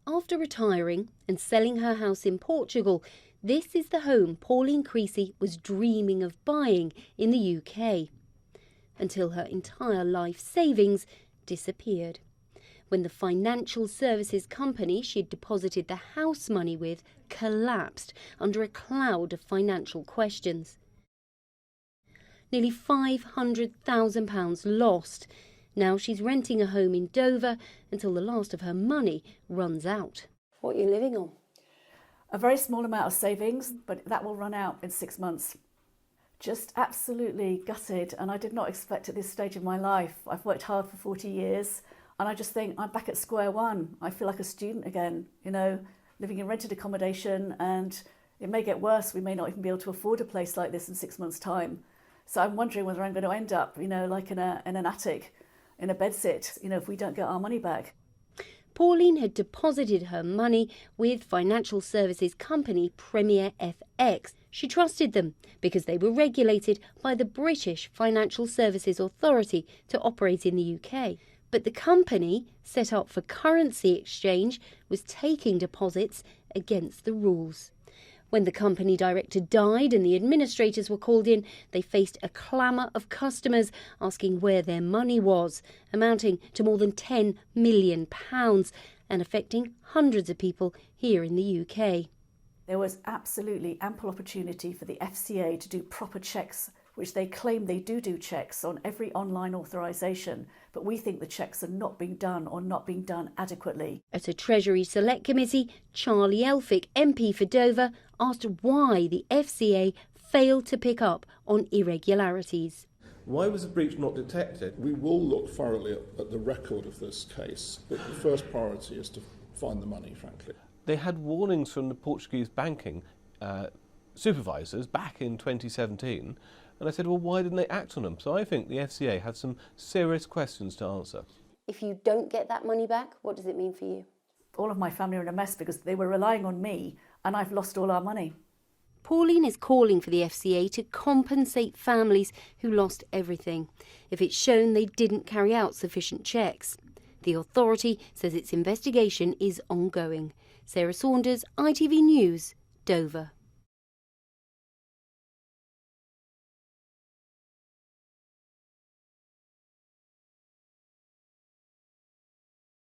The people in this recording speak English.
After retiring and selling her house in Portugal, this is the home Pauline Creasy was dreaming of buying in the UK, until her entire life savings disappeared when the financial services company she'd deposited the house money with collapsed under a cloud of financial questions. Nearly £500,000 lost. Now she's renting a home in Dover until the last of her money runs out. What are you living on? A very small amount of savings, but that will run out in 6 months. Just absolutely gutted, and I did not expect at this stage of my life. I've worked hard for 40 years, and I just think I'm back at square one. I feel like a student again, living in rented accommodation, and it may get worse. We may not even be able to afford a place like this in 6 months' time. So I'm wondering whether I'm going to end up, like in an attic, in a bedsit, if we don't get our money back. Pauline had deposited her money with financial services company Premier FX. She trusted them because they were regulated by the British Financial Services Authority to operate in the UK. But the company, set up for currency exchange, was taking deposits against the rules. When the company director died and the administrators were called in, they faced a clamour of customers asking where their money was, amounting to more than £10 million and affecting hundreds of people here in the UK. There was absolutely ample opportunity for the FCA to do proper checks, which they claim they do checks on every online authorisation, but we think the checks are not being done or not being done adequately. At a Treasury Select Committee, Charlie Elphick, MP for Dover, asked why the FCA failed to pick up on irregularities. Why was the breach not detected? We will look thoroughly at the record of this case, but the first priority is to find the money, frankly. They had warnings from the Portuguese banking supervisors back in 2017, and I said, well, why didn't they act on them? So I think the FCA had some serious questions to answer. If you don't get that money back, what does it mean for you? All of my family are in a mess because they were relying on me, and I've lost all our money. Pauline is calling for the FCA to compensate families who lost everything if it's shown they didn't carry out sufficient checks. The authority says its investigation is ongoing. Sarah Saunders, ITV News, Dover.